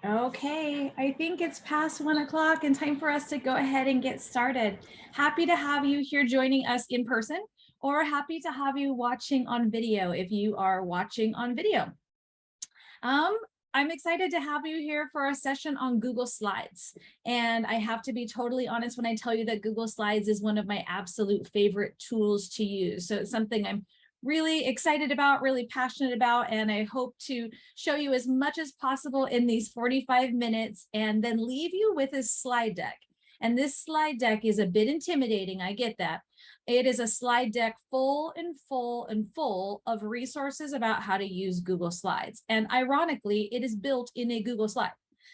Okay, I think it's past 1 o'clock and time for us to go ahead and get started. Happy to have you here joining us in person, or happy to have you watching on video if you are watching on video. Um, I'm excited to have you here for a session on Google Slides. And I have to be totally honest when I tell you that Google Slides is one of my absolute favorite tools to use. So it's something I'm really excited about, really passionate about, and I hope to show you as much as possible in these 45 minutes and then leave you with a slide deck. And this slide deck is a bit intimidating, I get that. It is a slide deck full and full and full of resources about how to use Google Slides. And ironically, it is built in a Google Slide.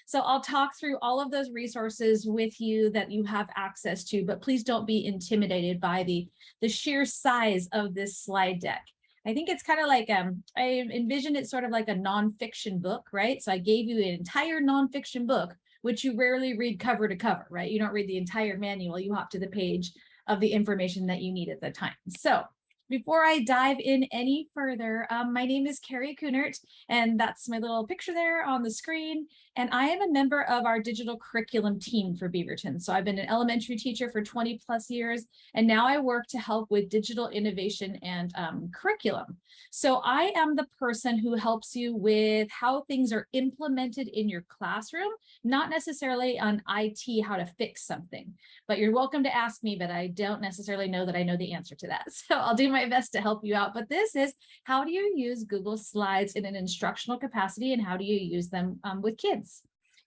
So I'll talk through all of those resources with you that you have access to, but please don't be intimidated by the sheer size of this slide deck. I think it's kind of like, I envision it sort of like a nonfiction book, right? So I gave you an entire nonfiction book, which you rarely read cover to cover, right? You don't read the entire manual, you hop to the page of the information that you need at the time. So before I dive in any further, my name is Carrie Kunert, and that's my little picture there on the screen. And I am a member of our digital curriculum team for Beaverton. So I've been an elementary teacher for 20 plus years, and now I work to help with digital innovation and curriculum. So I am the person who helps you with how things are implemented in your classroom, not necessarily on IT, how to fix something. But you're welcome to ask me, but I don't necessarily know that I know the answer to that. So I'll do my best to help you out. But this is, how do you use Google Slides in an instructional capacity, and how do you use them with kids?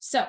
So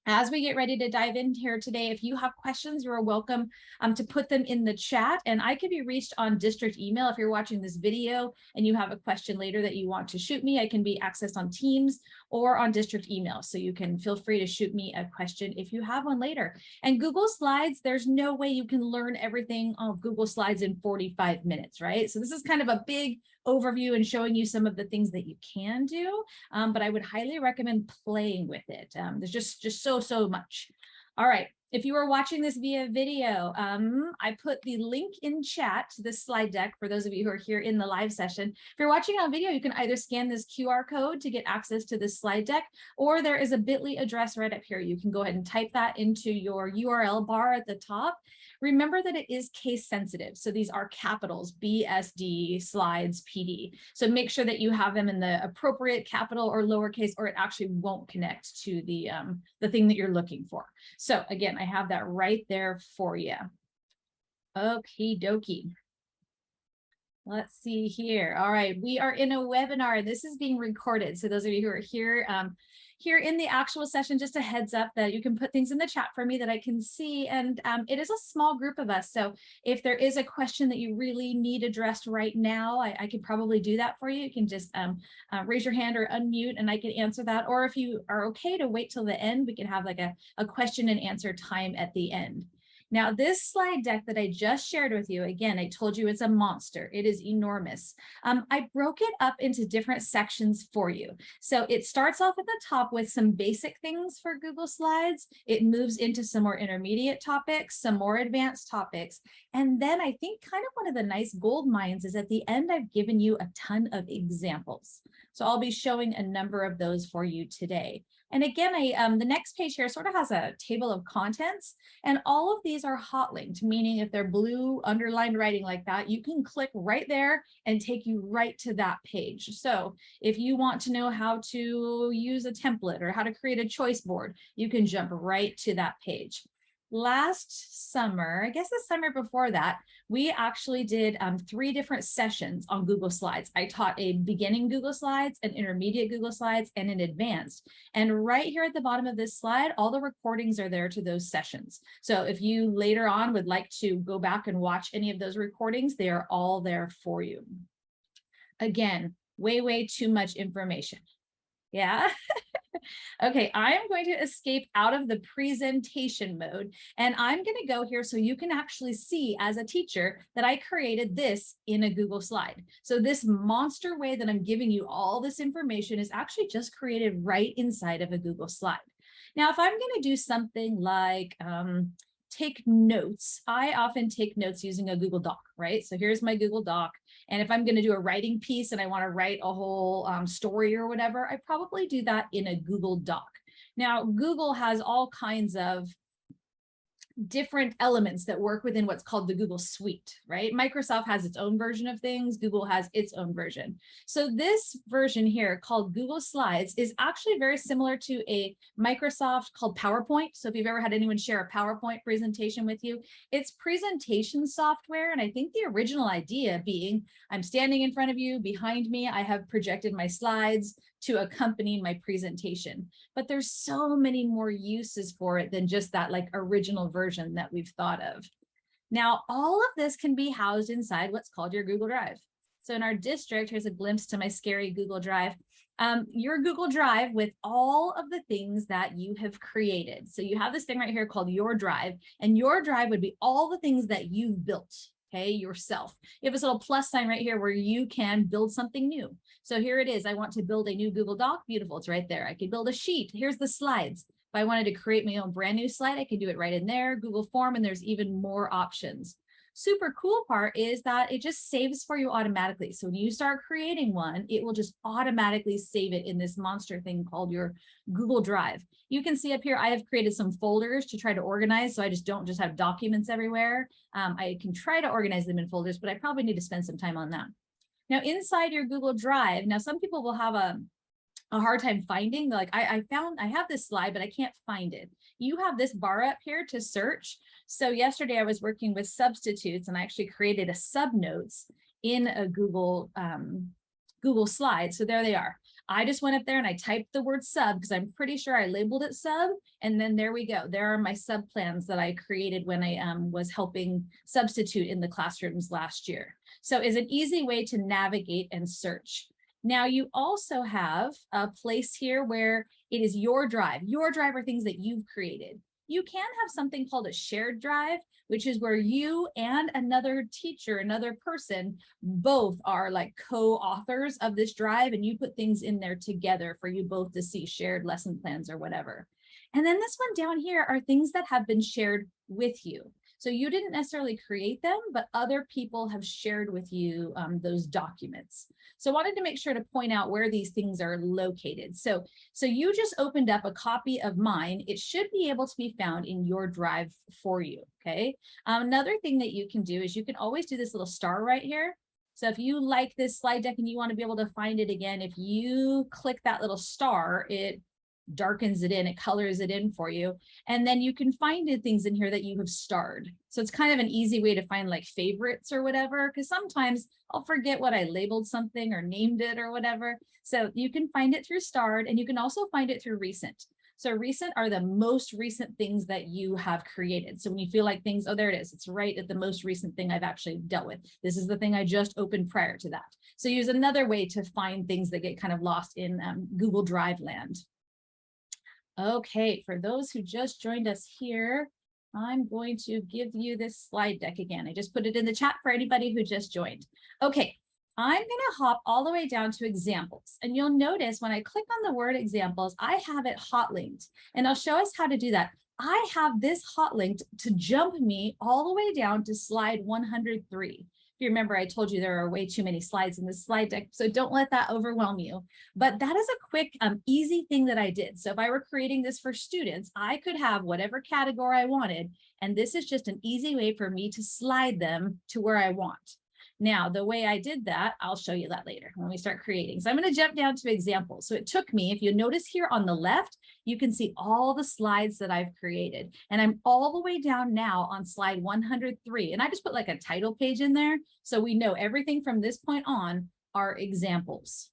as we get ready to dive in here today, if you have questions, you're welcome to put them in the chat, and I can be reached on district email. If you're watching this video and you have a question later that you want to shoot me, I can be accessed on Teams or on district email. So you can feel free to shoot me a question if you have one later. And Google Slides, there's no way you can learn everything on Google Slides in 45 minutes, right? So this is kind of a big overview and showing you some of the things that you can do, but I would highly recommend playing with it. There's just so much. All right. If you are watching this via video, I put the link in chat to this slide deck for those of you who are here in the live session. If you're watching on video, you can either scan this QR code to get access to this slide deck, or there is a bit.ly address right up here. You can go ahead and type that into your URL bar at the top. Remember that it is case sensitive. So these are capitals, BSD, slides, PD. So make sure that you have them in the appropriate capital or lowercase, or it actually won't connect to the thing that you're looking for. So again, I have that right there for you. Okie dokie. Let's see here. All right, we are in a webinar. This is being recorded. So those of you who are here, here in the actual session, just a heads up that you can put things in the chat for me that I can see. And it is a small group of us. So if there is a question that you really need addressed right now, I could probably do that for you. You can just raise your hand or unmute and I can answer that. Or if you are okay to wait till the end, we can have like a question and answer time at the end. Now, this slide deck that I just shared with you, again, I told you it's a monster. It is enormous. I broke it up into different sections for you. So it starts off at the top with some basic things for Google Slides. It moves into some more intermediate topics, some more advanced topics. And then I think kind of one of the nice gold mines is at the end, I've given you a ton of examples. So I'll be showing a number of those for you today. And again, the next page here sort of has a table of contents, and all of these are hot linked, meaning if they're blue underlined writing like that, you can click right there and take you right to that page. So if you want to know how to use a template or how to create a choice board, you can jump right to that page. Last summer, I guess the summer before that, we actually did 3 different sessions on Google Slides. I taught a beginning Google Slides, an intermediate Google Slides, and an advanced. And right here at the bottom of this slide, all the recordings are there to those sessions. So if you later on would like to go back and watch any of those recordings, they are all there for you. Again, way too much information. Yeah. Okay, I am going to escape out of the presentation mode, and I'm going to go here so you can actually see as a teacher that I created this in a Google slide. So this monster way that I'm giving you all this information is actually just created right inside of a Google slide. Now, if I'm going to do something like take notes, I often take notes using a Google Doc, right? So here's my Google Doc. And if I'm going to do a writing piece and I want to write a whole story or whatever, I probably do that in a Google Doc. Now, Google has all kinds of different elements that work within what's called the Google Suite, right? Microsoft has its own version of things. Google has its own version. So this version here called Google Slides is actually very similar to a Microsoft called PowerPoint. So if you've ever had anyone share a PowerPoint presentation with you, it's presentation software. And I think the original idea being, I'm standing in front of you, behind me, I have projected my slides to accompany my presentation. But there's so many more uses for it than just that like original version that we've thought of. Now, all of this can be housed inside what's called your Google Drive. So in our district, here's a glimpse to my scary Google Drive. Your Google Drive with all of the things that you have created. So you have this thing right here called your drive, and your drive would be all the things that you've built. Okay, yourself. You have this little plus sign right here where you can build something new. So here it is. I want to build a new Google Doc. Beautiful. It's right there. I could build a sheet. Here's the slides. If I wanted to create my own brand new slide, I could do it right in there, Google Form, and there's even more options. Super cool part is that it just saves for you automatically. So when you start creating one, it will just automatically save it in this monster thing called your Google Drive. You can see up here, I have created some folders to try to organize. So I just don't just have documents everywhere. I can try to organize them in folders, but I probably need to spend some time on that. Now inside your Google Drive, now some people will have a hard time finding, like I have this slide, but I can't find it. You have this bar up here to search. So yesterday I was working with substitutes and I actually created a subnotes in a Google slide. So there they are. I just went up there and I typed the word sub because I'm pretty sure I labeled it sub. And then there we go. There are my sub plans that I created when I was helping substitute in the classrooms last year. So it's an easy way to navigate and search. Now you also have a place here where it is your drive. Your drive are things that you've created. You can have something called a shared drive, which is where you and another teacher, another person, both are like co-authors of this drive, and you put things in there together for you both to see, shared lesson plans or whatever. And then this one down here are things that have been shared with you. So you didn't necessarily create them, but other people have shared with you those documents. So I wanted to make sure to point out where these things are located. So you just opened up a copy of mine. It should be able to be found in your drive for you, okay? Another thing that you can do is you can always do this little star right here. So if you like this slide deck and you want to be able to find it again, if you click that little star, it darkens it in, it colors it in for you. And then you can find things in here that you have starred. So it's kind of an easy way to find like favorites or whatever, because sometimes I'll forget what I labeled something or named it or whatever. So you can find it through starred, and you can also find it through recent. So recent are the most recent things that you have created. So when you feel like things, oh, there it is. It's right at the most recent thing I've actually dealt with. This is the thing I just opened prior to that. So use another way to find things that get kind of lost in Google Drive land. Okay, for those who just joined us here, I'm going to give you this slide deck again. I just put it in the chat for anybody who just joined. Okay, I'm going to hop all the way down to examples. And you'll notice when I click on the word examples, I have it hot linked. And I'll show us how to do that. I have this hot linked to jump me all the way down to slide 103. If you remember, I told you there are way too many slides in this slide deck, so don't let that overwhelm you. But that is a quick, easy thing that I did. So if I were creating this for students, I could have whatever category I wanted, and this is just an easy way for me to slide them to where I want. Now, the way I did that, I'll show you that later when we start creating. So I'm going to jump down to examples. So it took me, if you notice here on the left, you can see all the slides that I've created. And I'm all the way down now on slide 103. And I just put like a title page in there, so we know everything from this point on are examples.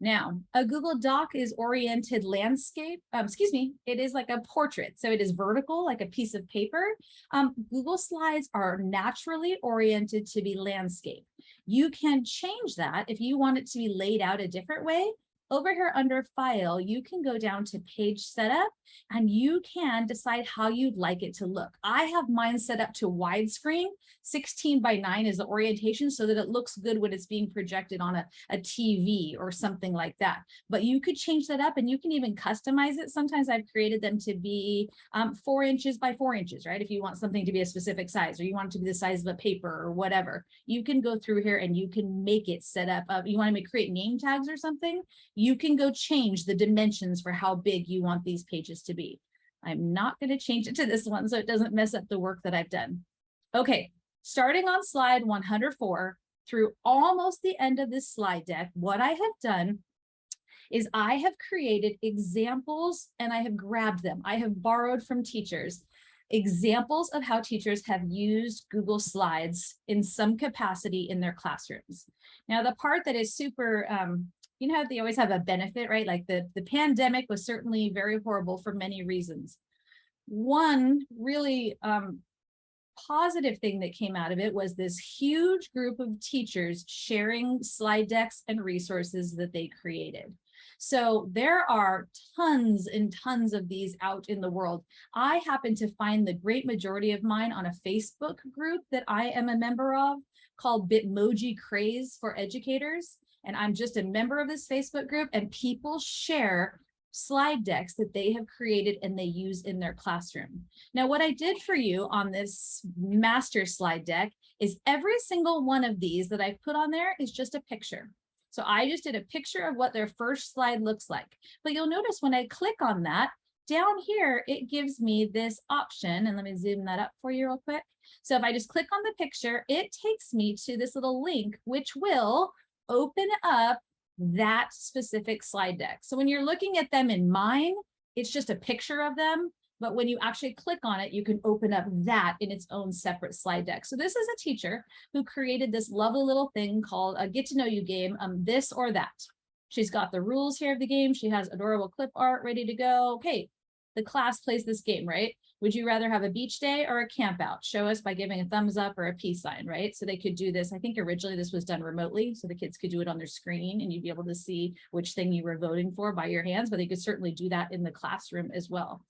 Now, a Google Doc is oriented landscape, it is like a portrait. So it is vertical, like a piece of paper. Google Slides are naturally oriented to be landscape. You can change that if you want it to be laid out a different way. Over here under file, you can go down to page setup and you can decide how you'd like it to look. I have mine set up to widescreen. 16:9 is the orientation so that it looks good when it's being projected on a TV or something like that. But you could change that up and you can even customize it. Sometimes I've created them to be 4 inches by 4 inches, right? If you want something to be a specific size or you want it to be the size of a paper or whatever, you can go through here and you can make it set up. You want to create name tags or something, you can go change the dimensions for how big you want these pages to be. I'm not going to change it to this one so it doesn't mess up the work that I've done. Okay, starting on slide 104 through almost the end of this slide deck, what I have done is I have created examples and I have grabbed them. I have borrowed from teachers examples of how teachers have used Google Slides in some capacity in their classrooms. Now, the part that is super, you know how they always have a benefit, right? Like the pandemic was certainly very horrible for many reasons. One really positive thing that came out of it was this huge group of teachers sharing slide decks and resources that they created. So there are tons and tons of these out in the world. I happen to find the great majority of mine on a Facebook group that I am a member of called Bitmoji Craze for Educators. And I'm just a member of this Facebook group, and people share slide decks that they have created and they use in their classroom. Now, what I did for you on this master slide deck is every single one of these that I've put on there is just a picture. So I just did a picture of what their first slide looks like. But you'll notice when I click on that, down here, it gives me this option, and let me zoom that up for you real quick. So if I just click on the picture, it takes me to this little link, which will open up that specific slide deck. So when you're looking at them in mine, it's just a picture of them. But when you actually click on it, you can open up that in its own separate slide deck. So this is a teacher who created this lovely little thing called a get to know you game, this or that. She's got the rules here of the game. She has adorable clip art ready to go. Okay, the class plays this game, right? Would you rather have a beach day or a camp out? Show us by giving a thumbs up or a peace sign, right? So they could do this. I think originally this was done remotely, so the kids could do it on their screen and you'd be able to see which thing you were voting for by your hands, but they could certainly do that in the classroom as well.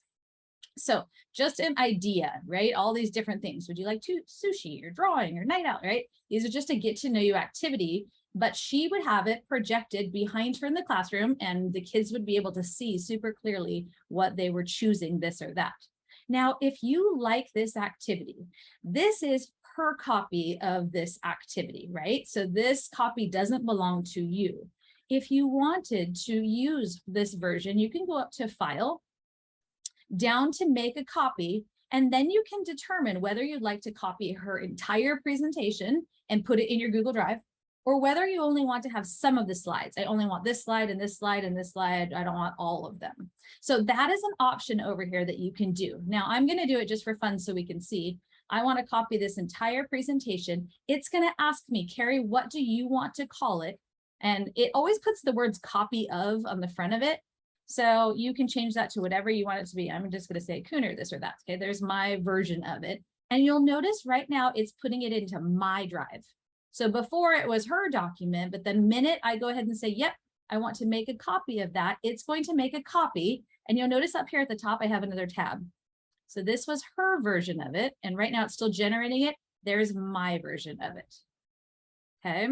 So just an idea, right? All these different things. Would you like to sushi or drawing or night out, right? These are just a get to know you activity, but she would have it projected behind her in the classroom and the kids would be able to see super clearly what they were choosing, this or that. Now, if you like this activity, this is her copy of this activity, right? So this copy doesn't belong to you. If you wanted to use this version, you can go up to File, down to Make a Copy, and then you can determine whether you'd like to copy her entire presentation and put it in your Google Drive, or whether you only want to have some of the slides. I only want this slide and this slide and this slide. I don't want all of them. So that is an option over here that you can do. Now I'm going to do it just for fun so we can see. I want to copy this entire presentation. It's going to ask me, Carrie, what do you want to call it? And it always puts the words copy of on the front of it. So you can change that to whatever you want it to be. I'm just going to say Cooner, this or that. Okay, there's my version of it. And you'll notice right now it's putting it into my drive. So before it was her document, but the minute I go ahead and say, yep, I want to make a copy of that, it's going to make a copy. And you'll notice up here at the top, I have another tab. So this was her version of it. And right now it's still generating it. There's my version of it. Okay.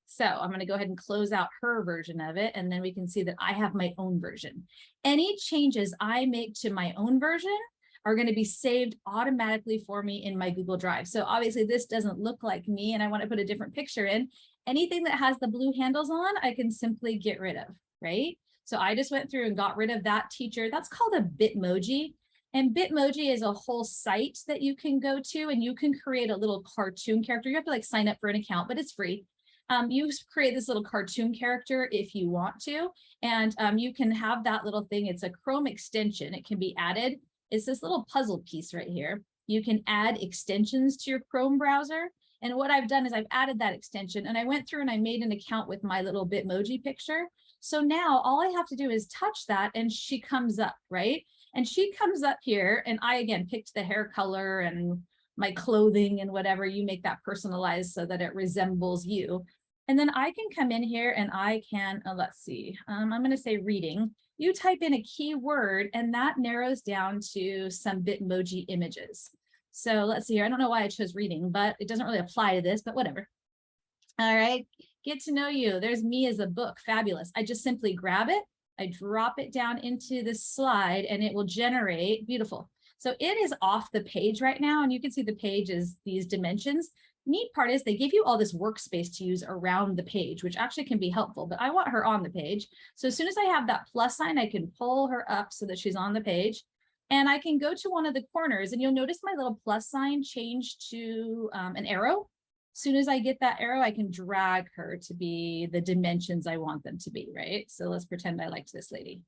So I'm going to go ahead and close out her version of it. And then we can see that I have my own version. Any changes I make to my own version are going to be saved automatically for me in my Google Drive. So obviously this doesn't look like me and I want to put a different picture in. Anything that has the blue handles on, I can simply get rid of, right? So I just went through and got rid of that teacher. That's called a Bitmoji. And Bitmoji is a whole site that you can go to and you can create a little cartoon character. You have to like sign up for an account, but it's free. You create this little cartoon character if you want to, and you can have that little thing. It's a Chrome extension. It can be added. It's this little puzzle piece right here. You can add extensions to your Chrome browser. And what I've done is I've added that extension and I went through and I made an account with my little Bitmoji picture. So now all I have to do is touch that and she comes up, right? And she comes up here and I, again, picked the hair color and my clothing and whatever. You make that personalized so that it resembles you. And then I can come in here and I can, let's see, I'm going to say reading. You type in a keyword and that narrows down to some Bitmoji images. So let's see here. I don't know why I chose reading, but it doesn't really apply to this, but whatever. All right, get to know you. There's me as a book, fabulous. I just simply grab it, I drop it down into the slide and it will generate, beautiful. So it is off the page right now and you can see the page is these dimensions. Neat part is they give you all this workspace to use around the page, which actually can be helpful, but I want her on the page. So as soon as I have that plus sign, I can pull her up so that she's on the page. And I can go to one of the corners and you'll notice my little plus sign changed to an arrow. As soon as I get that arrow, I can drag her to be the dimensions I want them to be, right? So let's pretend I liked this lady.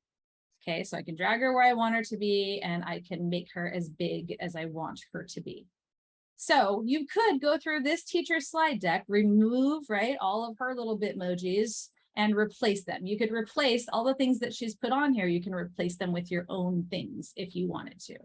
Okay, so I can drag her where I want her to be and I can make her as big as I want her to be. So you could go through this teacher's slide deck, remove, right, all of her little Bitmojis and replace them. You could replace all the things that she's put on here. You can replace them with your own things if you wanted to.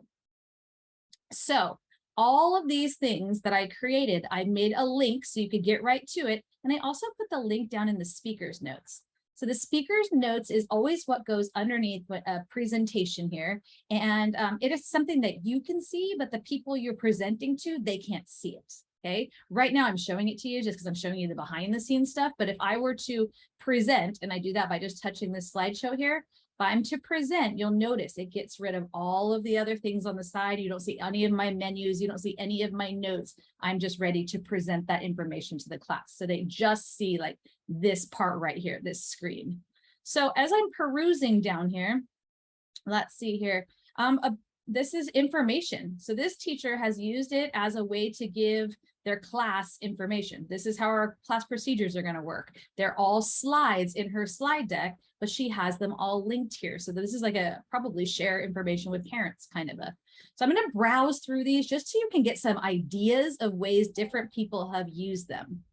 So all of these things that I created, I made a link so you could get right to it. And I also put the link down in the speaker's notes. So the speaker's notes is always what goes underneath a presentation here. And it is something that you can see, but the people you're presenting to, they can't see it. Okay, right now I'm showing it to you just because I'm showing you the behind the scenes stuff. But if I were to present, and I do that by just touching this slideshow here, if I'm to present, you'll notice it gets rid of all of the other things on the side. You don't see any of my menus. You don't see any of my notes. I'm just ready to present that information to the class. So they just see like this part right here, this screen. So as I'm perusing down here, let's see here. This is information. So this teacher has used it as a way to give their class information. This is how our class procedures are going to work. They're all slides in her slide deck, but she has them all linked here. So this is like a probably share information with parents kind of a. So I'm going to browse through these just so you can get some ideas of ways different people have used them.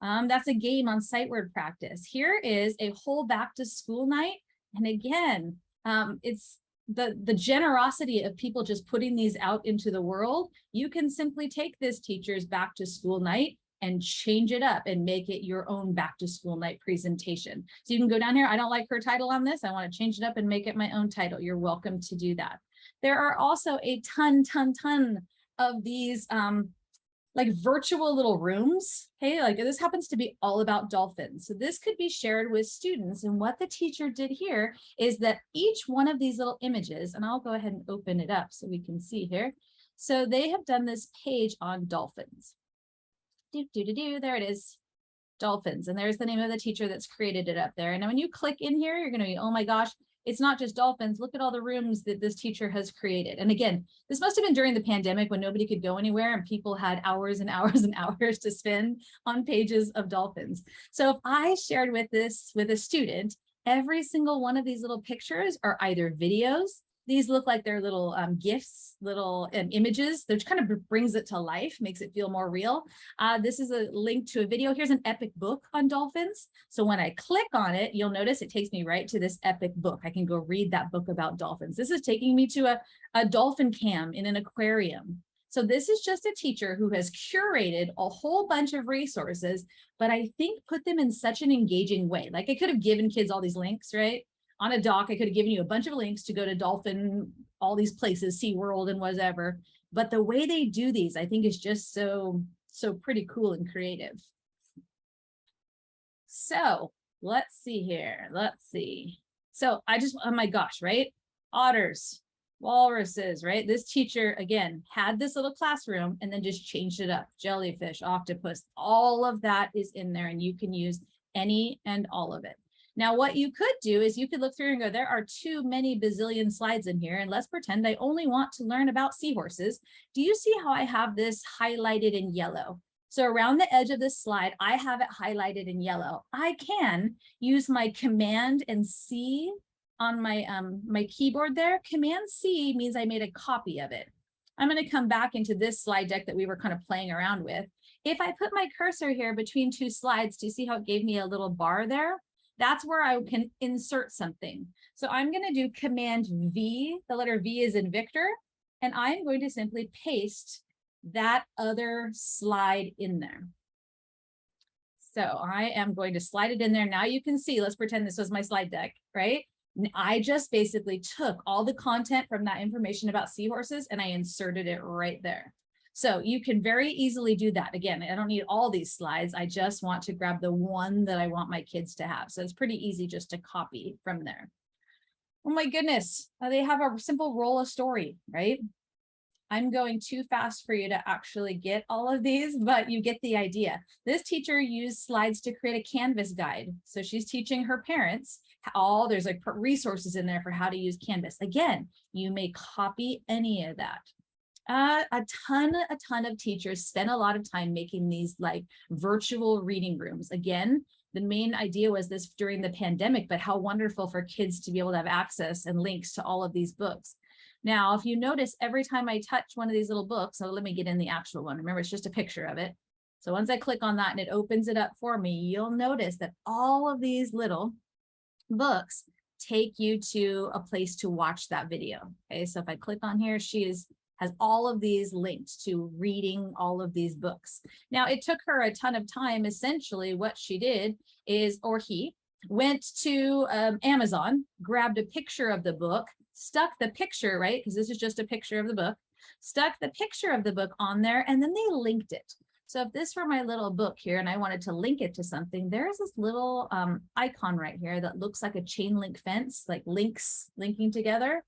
That's a game on sight word practice. Here is a whole back to school night. And again, it's the generosity of people just putting these out into the world. You can simply take this teacher's back to school night and change it up and make it your own back to school night presentation. So you can go down here. I don't like her title on this. I want to change it up and make it my own title. You're welcome to do that. There are also a ton of these like virtual little rooms. Hey, like this happens to be all about dolphins. So this could be shared with students. And what the teacher did here is that each one of these little images, and I'll go ahead and open it up so we can see here. So they have done this page on dolphins. There it is, dolphins. And there's the name of the teacher that's created it up there. And when you click in here, you're going to be, oh my gosh, it's not just dolphins. Look at all the rooms that this teacher has created. And again, this must have been during the pandemic when nobody could go anywhere and people had hours and hours and hours to spend on pages of dolphins. So if I shared with a student, every single one of these little pictures are either videos. These look like they're little GIFs, little images. That kind of brings it to life, makes it feel more real. This is a link to a video. Here's an epic book on dolphins. So when I click on it, you'll notice it takes me right to this epic book. I can go read that book about dolphins. This is taking me to a dolphin cam in an aquarium. So this is just a teacher who has curated a whole bunch of resources, but I think put them in such an engaging way. Like I could have given kids all these links, right? On a doc, I could have given you a bunch of links to go to dolphin, all these places, SeaWorld and whatever. But the way they do these, I think is just so pretty cool and creative. So let's see here. Let's see. So oh my gosh, right? Otters, walruses, right? This teacher, again, had this little classroom and then just changed it up. Jellyfish, octopus, all of that is in there and you can use any and all of it. Now, what you could do is you could look through and go, there are too many bazillion slides in here, and let's pretend I only want to learn about seahorses. Do you see how I have this highlighted in yellow? So around the edge of this slide, I have it highlighted in yellow. I can use my Command and C on my, my keyboard there. Command C means I made a copy of it. I'm going to come back into this slide deck that we were kind of playing around with. If I put my cursor here between two slides, do you see how it gave me a little bar there? That's where I can insert something. So I'm going to do Command V, the letter V is in Victor, and I'm going to simply paste that other slide in there. So I am going to slide it in there. Now you can see, let's pretend this was my slide deck, right? I just basically took all the content from that information about seahorses and I inserted it right there. So you can very easily do that. Again, I don't need all these slides. I just want to grab the one that I want my kids to have. So it's pretty easy just to copy from there. Oh my goodness, they have a simple roll of story, right? I'm going too fast for you to actually get all of these, but you get the idea. This teacher used slides to create a Canvas guide. So she's teaching her parents there's like resources in there for how to use Canvas. Again, you may copy any of that. A ton of teachers spend a lot of time making these like virtual reading rooms. Again, the main idea was this during the pandemic, but how wonderful for kids to be able to have access and links to all of these books. Now, if you notice, every time I touch one of these little books, so let me get in the actual one. Remember, it's just a picture of it. So once I click on that and it opens it up for me, you'll notice that all of these little books take you to a place to watch that video. Okay, so if I click on here, has all of these linked to reading all of these books. Now, it took her a ton of time. Essentially, what she did is, or he went to Amazon, grabbed a picture of the book, stuck the picture, right? Because this is just a picture of the book, stuck the picture of the book on there, and then they linked it. So if this were my little book here and I wanted to link it to something, there's this little icon right here that looks like a chain link fence, like linking together.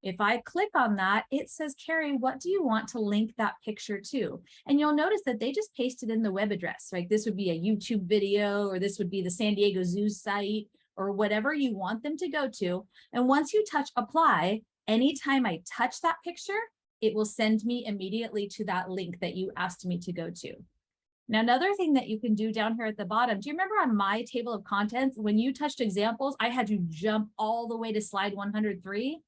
If I click on that, it says, Carrie, what do you want to link that picture to? And you'll notice that they just pasted in the web address, right? This would be a YouTube video, or this would be the San Diego Zoo site, or whatever you want them to go to. And once you touch apply, anytime I touch that picture, it will send me immediately to that link that you asked me to go to. Now, another thing that you can do down here at the bottom, do you remember on my table of contents, when you touched examples, I had to jump all the way to slide 103?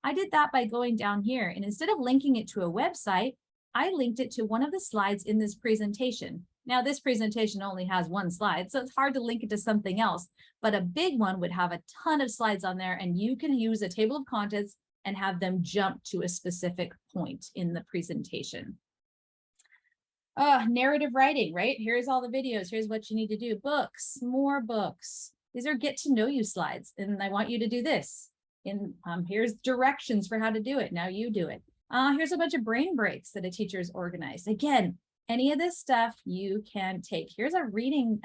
I did that by going down here, and instead of linking it to a website, I linked it to one of the slides in this presentation. Now, this presentation only has one slide, so it's hard to link it to something else, but a big one would have a ton of slides on there, and you can use a table of contents and have them jump to a specific point in the presentation. Narrative writing, right? Here's all the videos. Here's what you need to do. Books, more books. These are get to know you slides, and I want you to do this. And here's directions for how to do it. Now you do it. Here's a bunch of brain breaks that a teacher's organized. Again, any of this stuff you can take. Here's a reading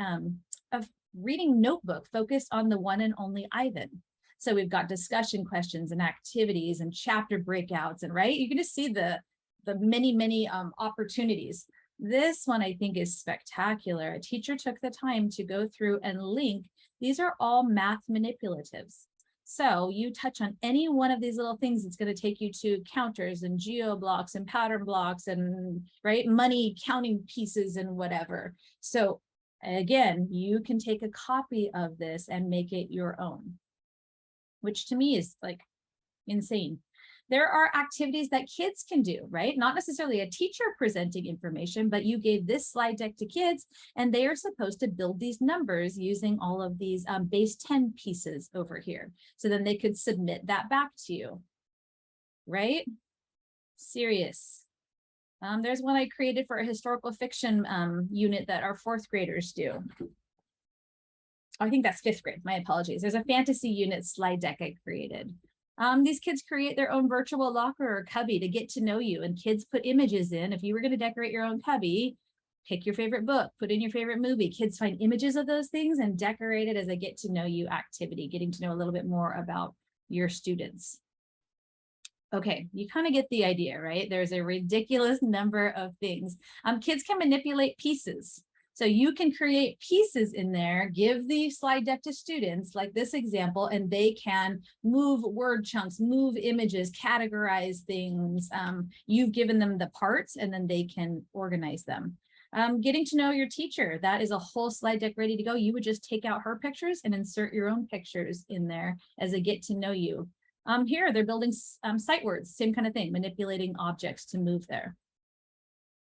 notebook focused on the one and only Ivan. So we've got discussion questions and activities and chapter breakouts, and right, you can just see the many opportunities. This one I think is spectacular. A teacher took the time to go through and link. These are all math manipulatives. So you touch on any one of these little things, it's going to take you to counters and geo blocks and pattern blocks and right money counting pieces and whatever. So again, you can take a copy of this and make it your own, which to me is like insane. There are activities that kids can do, right? Not necessarily a teacher presenting information, but you gave this slide deck to kids and they are supposed to build these numbers using all of these base 10 pieces over here. So then they could submit that back to you, right? Serious. There's one I created for a historical fiction unit that our 4th graders do. I think that's 5th grade, my apologies. There's a fantasy unit slide deck I created. These kids create their own virtual locker or cubby to get to know you, and kids put images in. If you were going to decorate your own cubby, pick your favorite book, put in your favorite movie. Kids find images of those things and decorate it as a get to know you activity, getting to know a little bit more about your students. Okay, you kind of get the idea, right? There's a ridiculous number of things. Kids can manipulate pieces. So you can create pieces in there, give the slide deck to students like this example, and they can move word chunks, move images, categorize things. You've given them the parts and then they can organize them. Getting to know your teacher, that is a whole slide deck ready to go. You would just take out her pictures and insert your own pictures in there as a get to know you. Here, they're building sight words, same kind of thing, manipulating objects to move there.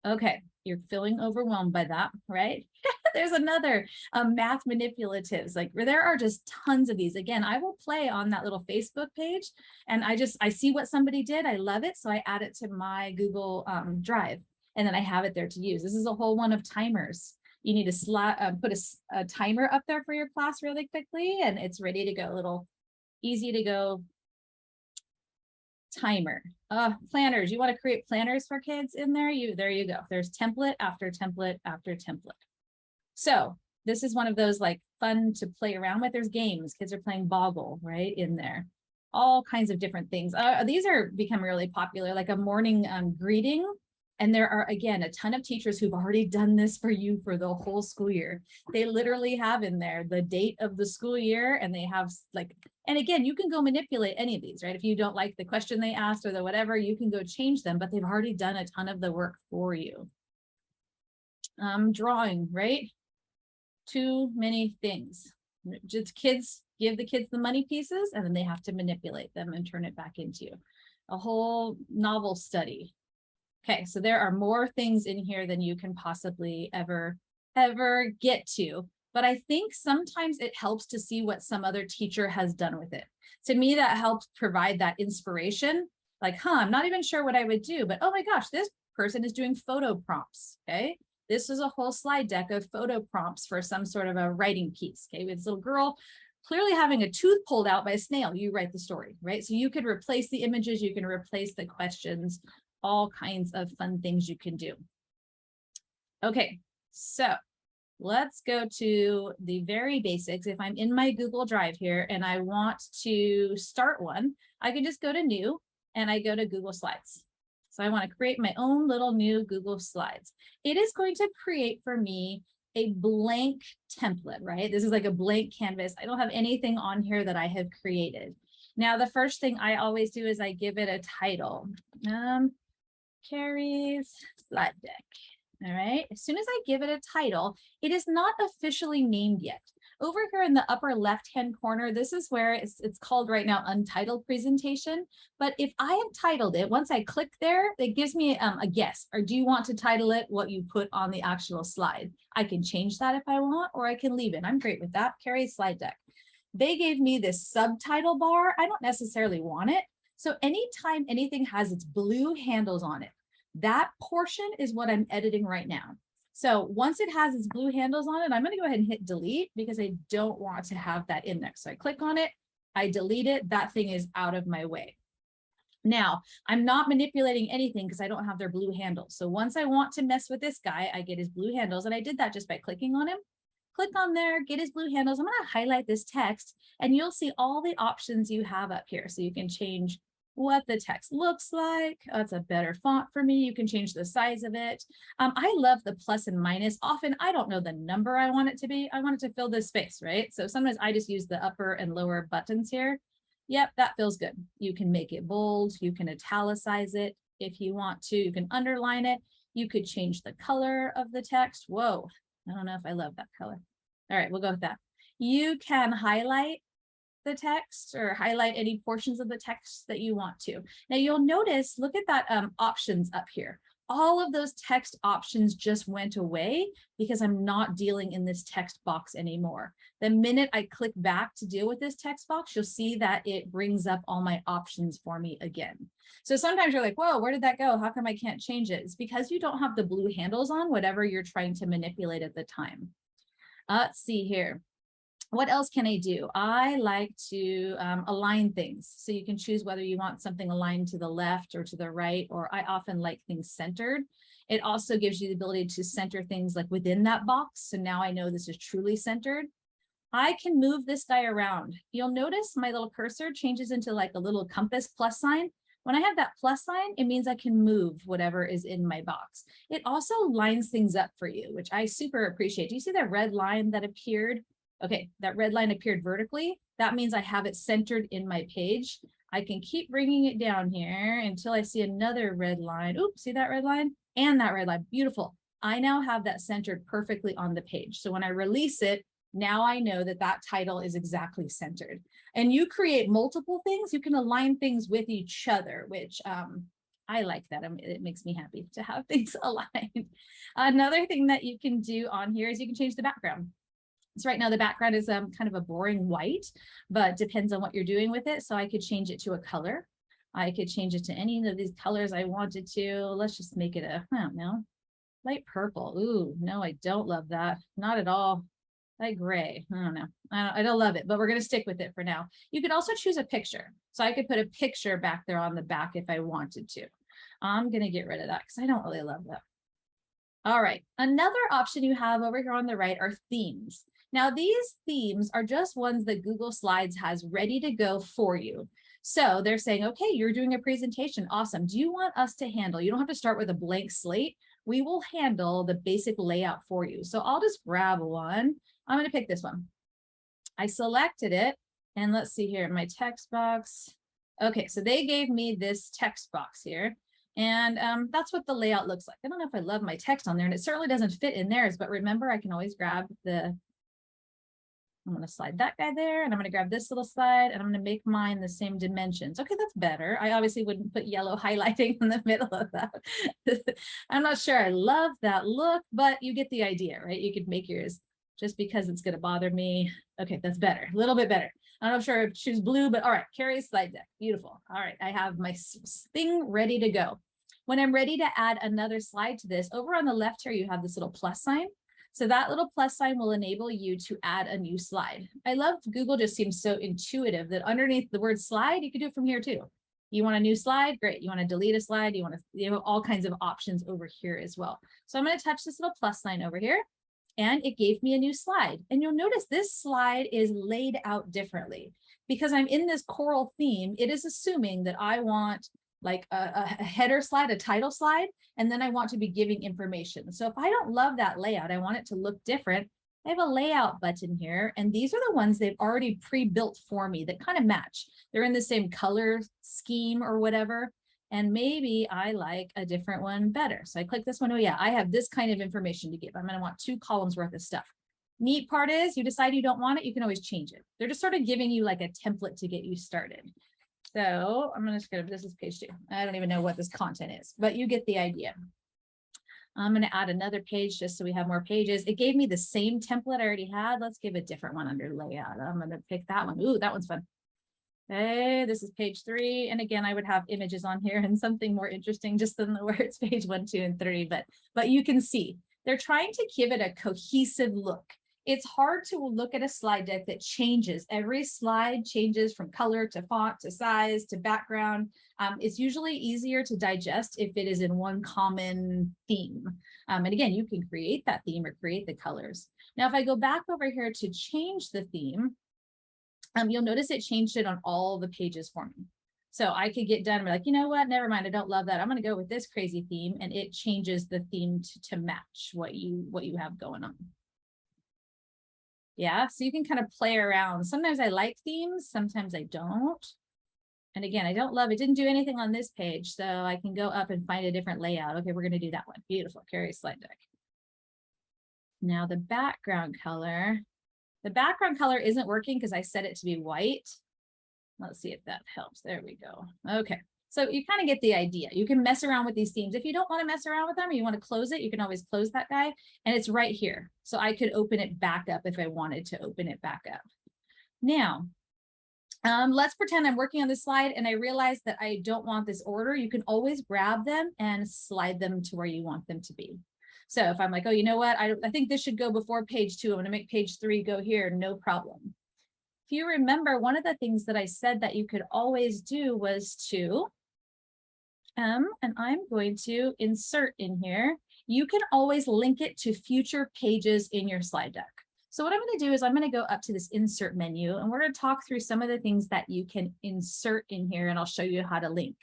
Okay, you're feeling overwhelmed by that, right? There's another math manipulatives. Like there are just tons of these. Again, I will play on that little Facebook page and I see what somebody did. I love it. So I add it to my Google Drive and then I have it there to use. This is a whole one of timers. You need to put a timer up there for your class really quickly, and it's ready to go. A little easy to go timer. Planners, you want to create planners for kids in there? There you go. There's template after template after template. So this is one of those like fun to play around with. There's games, kids are playing Boggle right in there. All kinds of different things. These are becoming really popular, like a morning greeting. And there are, again, a ton of teachers who've already done this for you for the whole school year. They literally have in there the date of the school year, and they have like, and again, you can go manipulate any of these, right? If you don't like the question they asked or the whatever, you can go change them, but they've already done a ton of the work for you. Drawing, right? Too many things. Just give the kids the money pieces, and then they have to manipulate them and turn it back into a whole novel study. Okay, so there are more things in here than you can possibly ever get to. But I think sometimes it helps to see what some other teacher has done with it. To me, that helps provide that inspiration. Like, I'm not even sure what I would do, but oh my gosh, this person is doing photo prompts, okay? This is a whole slide deck of photo prompts for some sort of a writing piece, okay? With this little girl clearly having a tooth pulled out by a snail, you write the story, right? So you could replace the images, you can replace the questions, all kinds of fun things you can do. Okay, so let's go to the very basics. If I'm in my Google Drive here and I want to start one, I can just go to new and I go to Google Slides. So I want to create my own little new Google Slides. It is going to create for me a blank template, right? This is like a blank canvas. I don't have anything on here that I have created. Now, the first thing I always do is I give it a title. Carrie's slide deck. All right. As soon as I give it a title, it is not officially named yet. Over here in the upper left-hand corner, this is where it's called right now Untitled Presentation. But if I have titled it, once I click there, it gives me a guess. Or do you want to title it what you put on the actual slide? I can change that if I want, or I can leave it. I'm great with that. Carrie's slide deck. They gave me this subtitle bar. I don't necessarily want it. So anytime anything has its blue handles on it, that portion is what I'm editing right now. So once it has its blue handles on it, I'm going to go ahead and hit delete because I don't want to have that in there. So I click on it, I delete it, that thing is out of my way. Now, I'm not manipulating anything because I don't have their blue handles. So once I want to mess with this guy, I get his blue handles, and I did that just by clicking on him. Click on there, get his blue handles. I'm going to highlight this text, and you'll see all the options you have up here. So you can change what the text looks like. Oh, it's a better font for me. You can change the size of it. I love the plus and minus. Often I don't know the number I want it to be. I want it to fill this space, right? So sometimes I just use the upper and lower buttons here. Yep, that feels good. You can make it bold. You can italicize it if you want to. You can underline it. You could change the color of the text. Whoa, I don't know if I love that color. All right, we'll go with that. You can highlight the text or highlight any portions of the text that you want to. Now you'll notice, look at that options up here. All of those text options just went away because I'm not dealing in this text box anymore. The minute I click back to deal with this text box, you'll see that it brings up all my options for me again. So sometimes you're like, whoa, where did that go? How come I can't change it? It's because you don't have the blue handles on whatever you're trying to manipulate at the time. Let's see here. What else can I do? I like to align things. So you can choose whether you want something aligned to the left or to the right, or I often like things centered. It also gives you the ability to center things like within that box. So now I know this is truly centered. I can move this guy around. You'll notice my little cursor changes into like a little compass plus sign. When I have that plus sign, it means I can move whatever is in my box. It also lines things up for you, which I super appreciate. Do you see that red line that appeared? Okay, that red line appeared vertically. That means I have it centered in my page. I can keep bringing it down here until I see another red line. Oops, see that red line? And that red line, beautiful. I now have that centered perfectly on the page. So when I release it, now I know that that title is exactly centered. And you create multiple things, you can align things with each other, which I like that. It makes me happy to have things aligned. Another thing that you can do on here is you can change the background. So right now the background is kind of a boring white, but depends on what you're doing with it. So I could change it to a color. I could change it to any of these colors I wanted to. Let's just make it a, I don't know, Light purple. Ooh, no, I don't love that. Not at all. Like gray. I don't know. I don't love it, but we're going to stick with it for now. You could also choose a picture. So I could put a picture back there on the back if I wanted to. I'm going to get rid of that because I don't really love that. All right. Another option you have over here on the right are themes. Now, these themes are just ones that Google Slides has ready to go for you. So they're saying, okay, you're doing a presentation. Awesome. Do you want us to handle? You don't have to start with a blank slate. We will handle the basic layout for you. So I'll just grab one. I'm going to pick this one. I selected it. And let's see here, my text box. Okay, so they gave me this text box here. And that's what the layout looks like. I don't know if I love my text on there, and it certainly doesn't fit in theirs, but remember, I can always grab I'm going to slide that guy there, and I'm going to grab this little slide, and I'm going to make mine the same dimensions. Okay, that's better. I obviously wouldn't put yellow highlighting in the middle of that. I'm not sure I love that look, but you get the idea, right? You could make yours just because it's going to bother me. Okay, that's better, a little bit better. I'm not sure if choose blue, but all right, Carrie's slide deck. Beautiful. All right, I have my thing ready to go. When I'm ready to add another slide to this, over on the left here, you have this little plus sign. So that little plus sign will enable you to add a new slide. I love Google just seems so intuitive that underneath the word slide, you can do it from here too. You want a new slide? Great. You want to delete a slide? You have all kinds of options over here as well. So I'm going to touch this little plus sign over here. And it gave me a new slide. And you'll notice this slide is laid out differently because I'm in this coral theme. It is assuming that I want like a header slide, a title slide, and then I want to be giving information. So if I don't love that layout, I want it to look different. I have a layout button here, and these are the ones they've already pre-built for me that kind of match. They're in the same color scheme or whatever. And maybe I like a different one better. So I click this one. Oh yeah, I have this kind of information to give. I'm going to want 2 columns worth of stuff. Neat part is you decide you don't want it, you can always change it. They're just sort of giving you like a template to get you started. So I'm going to go, this is page 2. I don't even know what this content is, but you get the idea. I'm going to add another page just so we have more pages. It gave me the same template I already had. Let's give a different one under layout. I'm going to pick that one. Ooh, that one's fun. Okay, this is page 3. And again, I would have images on here and something more interesting just than the words page 1, 2, and 3. But you can see they're trying to give it a cohesive look. It's hard to look at a slide deck that changes. Every slide changes from color to font to size to background. It's usually easier to digest if it is in one common theme. And again, you can create that theme or create the colors. Now, if I go back over here to change the theme, you'll notice it changed it on all the pages for me. So I could get done and be like, you know what, never mind, I don't love that. I'm going to go with this crazy theme, and it changes the theme to match what you have going on. Yeah, so you can kind of play around. Sometimes I like themes, sometimes I don't. And again, I don't love it. Didn't do anything on this page, so I can go up and find a different layout. Okay, we're going to do that one. Beautiful, Carrie slide deck. Now the background color. The background color isn't working because I set it to be white. Let's see if that helps. There we go. Okay. So you kind of get the idea. You can mess around with these themes. If you don't want to mess around with them or you want to close it, you can always close that guy. And it's right here. So I could open it back up if I wanted to open it back up. Now, let's pretend I'm working on this slide and I realize that I don't want this order. You can always grab them and slide them to where you want them to be. So if I'm like, oh, you know what? I think this should go before page 2. I'm going to make page 3 go here. No problem. If you remember, one of the things that I said that you could always do was to, and I'm going to insert in here. You can always link it to future pages in your slide deck. So what I'm going to do is I'm going to go up to this insert menu, and we're going to talk through some of the things that you can insert in here, and I'll show you how to link.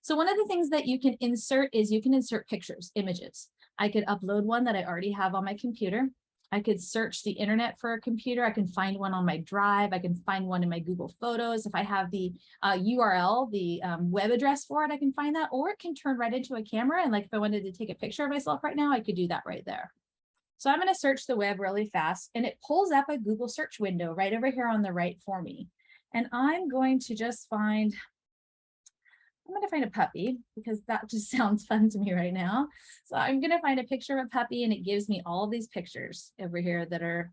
So one of the things that you can insert is you can insert pictures, images. I could upload one that I already have on my computer. I could search the internet for a computer. I can find one on my drive. I can find one in my Google Photos. If I have the URL, the web address for it, I can find that, or it can turn right into a camera. And like if I wanted to take a picture of myself right now, I could do that right there. So I'm going to search the web really fast, and it pulls up a Google search window right over here on the right for me. And I'm going to just find, I'm going to find a puppy because that just sounds fun to me right now. So I'm going to find a picture of a puppy, and it gives me all of these pictures over here that are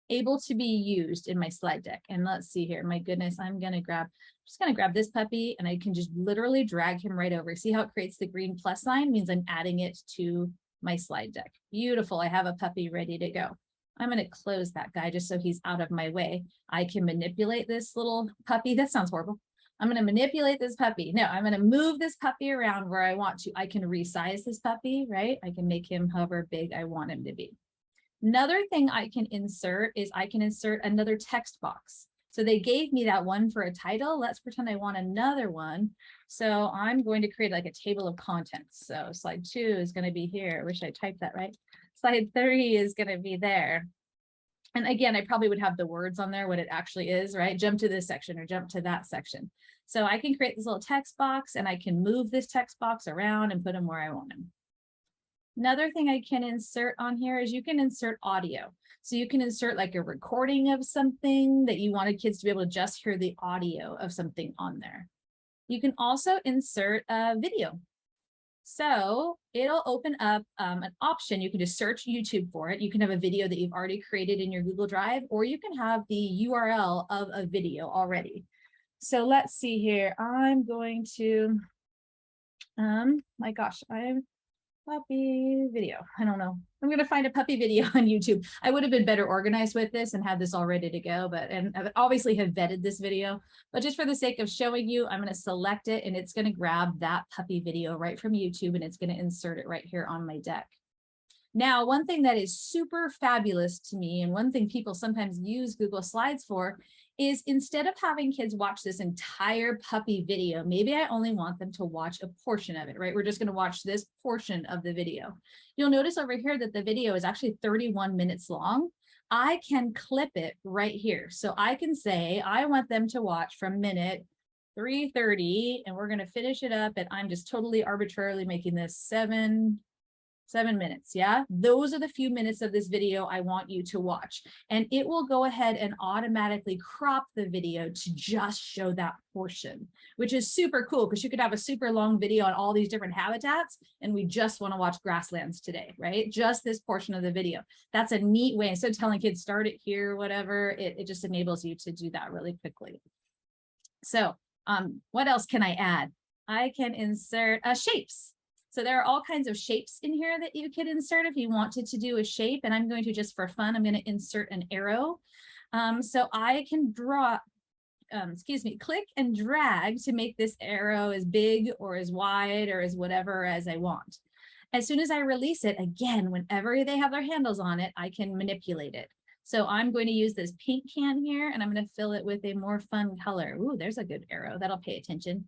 able to be used in my slide deck. And let's see here. My goodness, I'm just going to grab this puppy, and I can just literally drag him right over. See how it creates the green plus sign? It means I'm adding it to my slide deck. Beautiful. I have a puppy ready to go. I'm going to close that guy just so he's out of my way. I can manipulate this little puppy. That sounds horrible. I'm going to manipulate this puppy. No, I'm going to move this puppy around where I want to. I can resize this puppy, right? I can make him however big I want him to be. Another thing I can insert is I can insert another text box. So they gave me that one for a title. Let's pretend I want another one. So I'm going to create like a table of contents. So slide 2 is going to be here. I wish I typed that right. Slide 3 is going to be there. And again, I probably would have the words on there, what it actually is, right? Jump to this section or jump to that section. So I can create this little text box and I can move this text box around and put them where I want them. Another thing I can insert on here is you can insert audio. So you can insert like a recording of something that you wanted kids to be able to just hear the audio of something on there. You can also insert a video. So it'll open up an option. You can just search YouTube for it. You can have a video that you've already created in your Google Drive, or you can have the URL of a video already. So let's see here. I'm going to, my gosh, puppy video. I don't know. I'm going to find a puppy video on YouTube. I would have been better organized with this and had this all ready to go, and I obviously have vetted this video, but just for the sake of showing you, I'm going to select it and it's going to grab that puppy video right from YouTube and it's going to insert it right here on my deck. Now, one thing that is super fabulous to me, and one thing people sometimes use Google Slides for, is instead of having kids watch this entire puppy video, maybe I only want them to watch a portion of it, right? We're just going to watch this portion of the video. You'll notice over here that the video is actually 31 minutes long. I can clip it right here. So I can say, I want them to watch from minute 3:30, and we're going to finish it up. And I'm just totally arbitrarily making this 7 minutes. Yeah, those are the few minutes of this video I want you to watch, and it will go ahead and automatically crop the video to just show that portion, which is super cool because you could have a super long video on all these different habitats and we just want to watch grasslands today, right? Just this portion of the video. That's a neat way. Instead of telling kids start it here, whatever, it just enables you to do that really quickly. So what else can I add? I can insert shapes. So there are all kinds of shapes in here that you could insert if you wanted to do a shape. And I'm going to, just for fun, I'm going to insert an arrow. So I can draw, click and drag to make this arrow as big or as wide or as whatever as I want. As soon as I release it, again, whenever they have their handles on it, I can manipulate it. So I'm going to use this paint can here and I'm going to fill it with a more fun color. Ooh, there's a good arrow. That'll pay attention.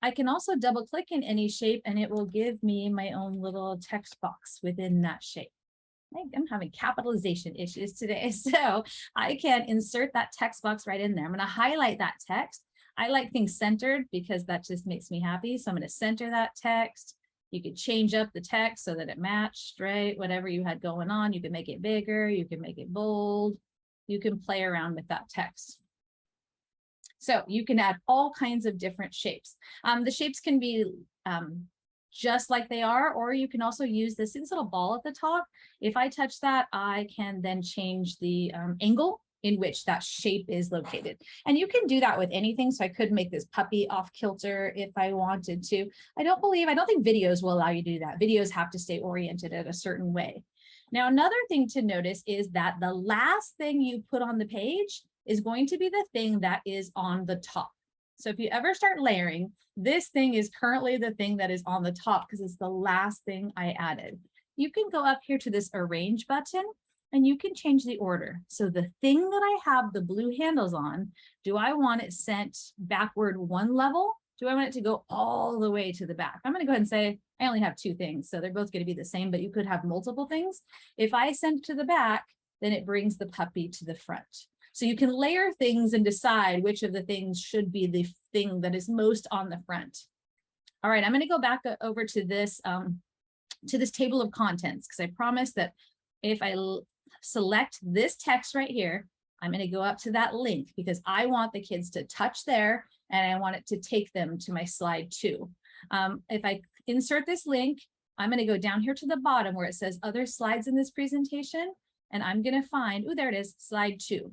I can also double click in any shape and it will give me my own little text box within that shape. I'm having capitalization issues today. So I can insert that text box right in there. I'm going to highlight that text. I like things centered because that just makes me happy. So I'm going to center that text. You could change up the text so that it matched, right? Whatever you had going on, you can make it bigger. You can make it bold. You can play around with that text. So you can add all kinds of different shapes. The shapes can be just like they are, or you can also use this little ball at the top. If I touch that, I can then change the angle in which that shape is located. And you can do that with anything. So I could make this puppy off kilter if I wanted to. I don't think videos will allow you to do that. Videos have to stay oriented in a certain way. Now, another thing to notice is that the last thing you put on the page is going to be the thing that is on the top. So if you ever start layering, this thing is currently the thing that is on the top because it's the last thing I added. You can go up here to this arrange button and you can change the order. So the thing that I have the blue handles on, do I want it sent backward one level? Do I want it to go all the way to the back? I'm going to go ahead and say I only have 2 things. So they're both going to be the same, but you could have multiple things. If I send it to the back, then it brings the puppy to the front. So you can layer things and decide which of the things should be the thing that is most on the front. All right, I'm going to go back over to this table of contents because I promised that if I select this text right here, I'm going to go up to that link because I want the kids to touch there and I want it to take them to my slide 2. If I insert this link, I'm going to go down here to the bottom where it says other slides in this presentation, and I'm going to find, oh, there it is, slide 2.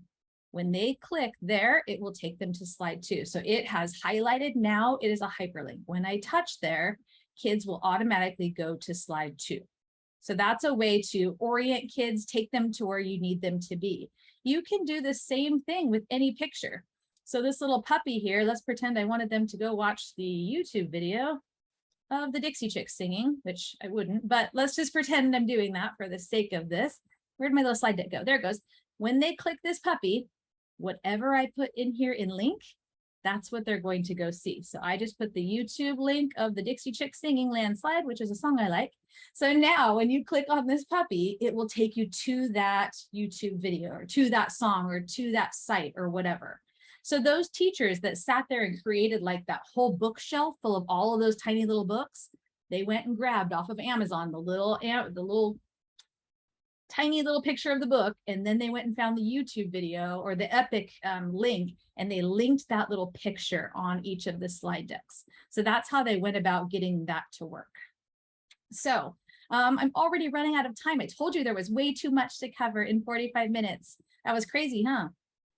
When they click there, it will take them to slide 2. So it has highlighted now, it is a hyperlink. When I touch there, kids will automatically go to slide 2. So that's a way to orient kids, take them to where you need them to be. You can do the same thing with any picture. So this little puppy here, let's pretend I wanted them to go watch the YouTube video of the Dixie Chicks singing, which I wouldn't, but let's just pretend I'm doing that for the sake of this. Where'd my little slide deck go? There it goes. When they click this puppy, whatever I put in here in link, that's what they're going to go see. So I just put the YouTube link of the Dixie Chicks singing Landslide, which is a song I like. So now when you click on this puppy, it will take you to that YouTube video or to that song or to that site or whatever. So those teachers that sat there and created like that whole bookshelf full of all of those tiny little books, they went and grabbed off of Amazon the little tiny little picture of the book, and then they went and found the YouTube video or the Epic link, and they linked that little picture on each of the slide decks. So that's how they went about getting that to work. So I'm already running out of time. I told you there was way too much to cover in 45 minutes. That was crazy, huh?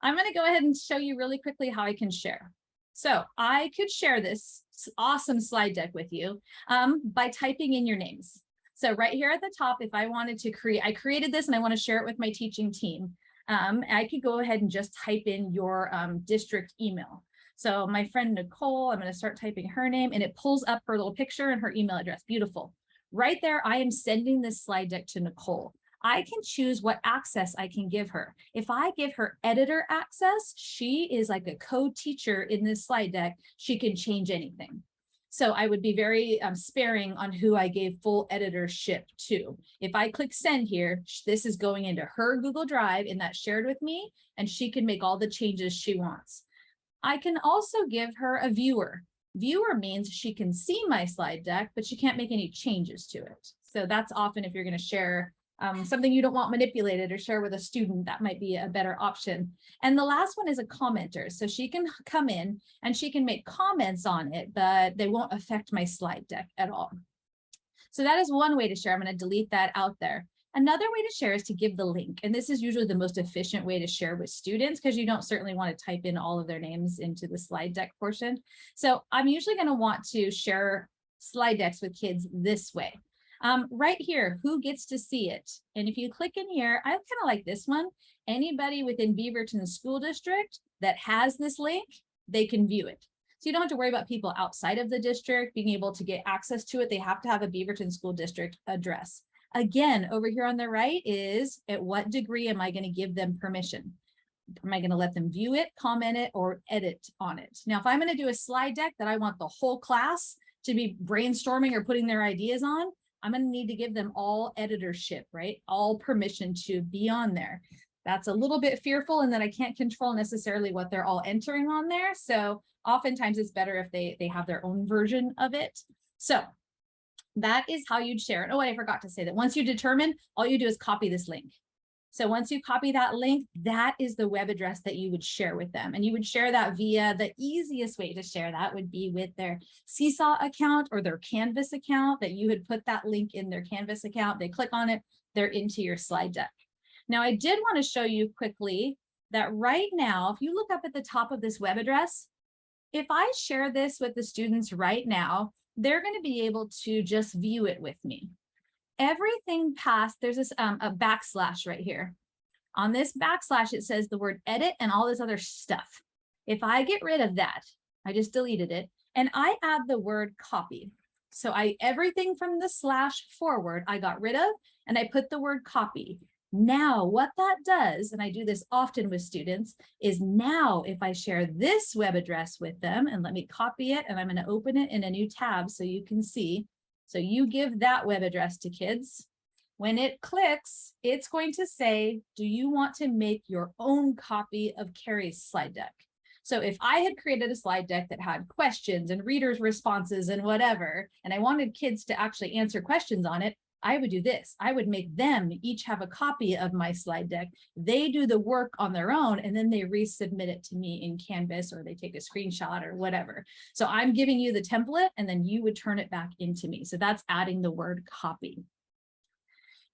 I'm going to go ahead and show you really quickly how I can share. So I could share this awesome slide deck with you by typing in your names. So right here at the top, if I wanted to I created this and I want to share it with my teaching team. I could go ahead and just type in your district email. So my friend Nicole, I'm going to start typing her name, and it pulls up her little picture and her email address. Beautiful. Right there, I am sending this slide deck to Nicole. I can choose what access I can give her. If I give her editor access, she is like a co-teacher in this slide deck. She can change anything. So I would be very sparing on who I gave full editorship to. If I click send here, this is going into her Google Drive and that's shared with me, and she can make all the changes she wants. I can also give her a viewer. Viewer means she can see my slide deck, but she can't make any changes to it. So that's often if you're going to share something you don't want manipulated or share with a student, that might be a better option. And the last one is a commenter. So she can come in and she can make comments on it, but they won't affect my slide deck at all. So that is one way to share. I'm going to delete that out there. Another way to share is to give the link. And this is usually the most efficient way to share with students because you don't certainly want to type in all of their names into the slide deck portion. So I'm usually going to want to share slide decks with kids this way. Right here, who gets to see it? And if you click in here, I kind of like this one. Anybody within Beaverton School District that has this link, they can view it. So you don't have to worry about people outside of the district being able to get access to it. They have to have a Beaverton School District address. Again, over here on the right is at what degree am I going to give them permission? Am I going to let them view it, comment it, or edit on it? Now, if I'm going to do a slide deck that I want the whole class to be brainstorming or putting their ideas on, I'm going to need to give them all editorship, right? All permission to be on there. That's a little bit fearful, and then I can't control necessarily what they're all entering on there. So oftentimes it's better if they have their own version of it. So that is how you'd share it. Oh, I forgot to say that once you determine, all you do is copy this link. So once you copy that link, that is the web address that you would share with them. And you would share that via, the easiest way to share that would be with their Seesaw account or their Canvas account, that you had put that link in their Canvas account. They click on it, they're into your slide deck. Now, I did want to show you quickly that right now, if you look up at the top of this web address, if I share this with the students right now, they're going to be able to just view it with me. Everything past, there's this a backslash right here. On this backslash, it says the word edit and all this other stuff. If I get rid of that, I just deleted it, and I add the word copy. So everything from the slash forward, I got rid of, and I put the word copy. Now, what that does, and I do this often with students, is now if I share this web address with them, and let me copy it, and I'm going to open it in a new tab so you can see. So you give that web address to kids. When it clicks, it's going to say, do you want to make your own copy of Carrie's slide deck? So if I had created a slide deck that had questions and readers' responses and whatever, and I wanted kids to actually answer questions on it, I would do this. I would make them each have a copy of my slide deck. They do the work on their own, and then they resubmit it to me in Canvas, or they take a screenshot or whatever. So I'm giving you the template, and then you would turn it back into me. So that's adding the word copy.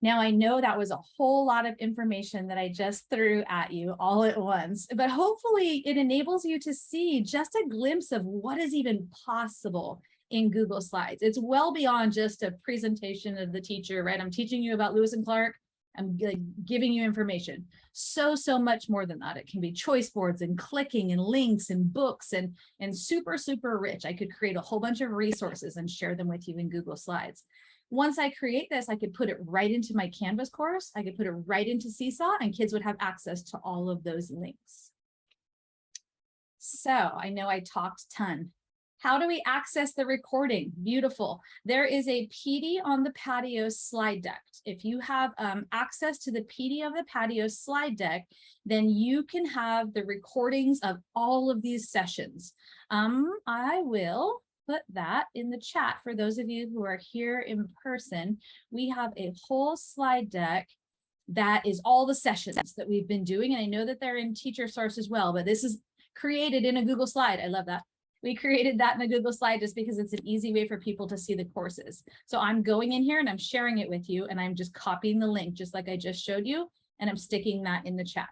Now, I know that was a whole lot of information that I just threw at you all at once, but hopefully it enables you to see just a glimpse of what is even possible in Google Slides. It's well beyond just a presentation of the teacher, right? I'm teaching you about Lewis and Clark. I'm like giving you information. So much more than that. It can be choice boards and clicking and links and books and super rich. I could create a whole bunch of resources and share them with you in Google Slides. Once I create this, I could put it right into my Canvas course. I could put it right into Seesaw, and kids would have access to all of those links. So I know I talked a ton. How do we access the recording? Beautiful. There is a PD on the Patio slide deck. If you have access to the PD of the Patio slide deck, then you can have the recordings of all of these sessions. I will put that in the chat for those of you who are here in person. We have a whole slide deck that is all the sessions that we've been doing. And I know that they're in Teacher Source as well, but this is created in a Google slide. I love that. We created that in a Google slide just because it's an easy way for people to see the courses. So I'm going in here and I'm sharing it with you, and I'm just copying the link just like I just showed you, and I'm sticking that in the chat.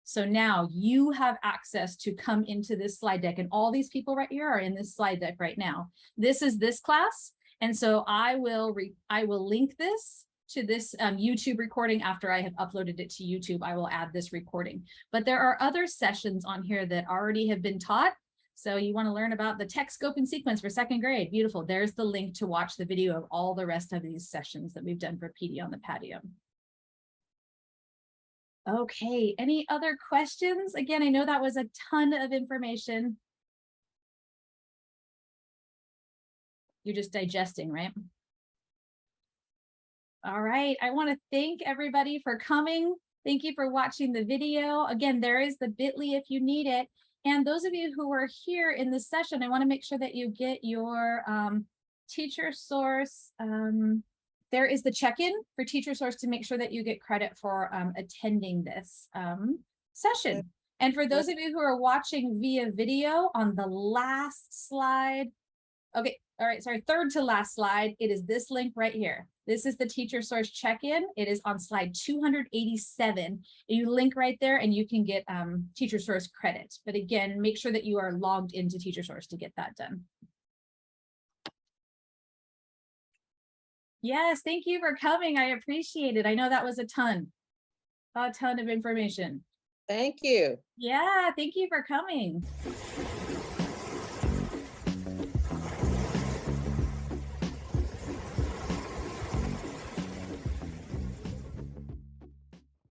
So now you have access to come into this slide deck, and all these people right here are in this slide deck right now. This is this class. And so I will link this to this YouTube recording after I have uploaded it to YouTube. I will add this recording, but there are other sessions on here that already have been taught. So you want to learn about the text scope and sequence for 2nd grade. Beautiful. There's the link to watch the video of all the rest of these sessions that we've done for PD on the Patio. Okay, any other questions? Again, I know that was a ton of information. You're just digesting, right? All right, I want to thank everybody for coming. Thank you for watching the video. Again, there is the bit.ly if you need it. And those of you who are here in this session, I want to make sure that you get your Teacher Source. There is the check-in for Teacher Source to make sure that you get credit for attending this session. And for those of you who are watching via video, on the last slide, okay, all right, sorry, 3rd to last slide, it is this link right here. This is the Teacher Source check-in. It is on slide 287. You link right there and you can get Teacher Source credit. But again, make sure that you are logged into Teacher Source to get that done. Yes, thank you for coming. I appreciate it. I know that was a ton of information. Thank you. Yeah, thank you for coming.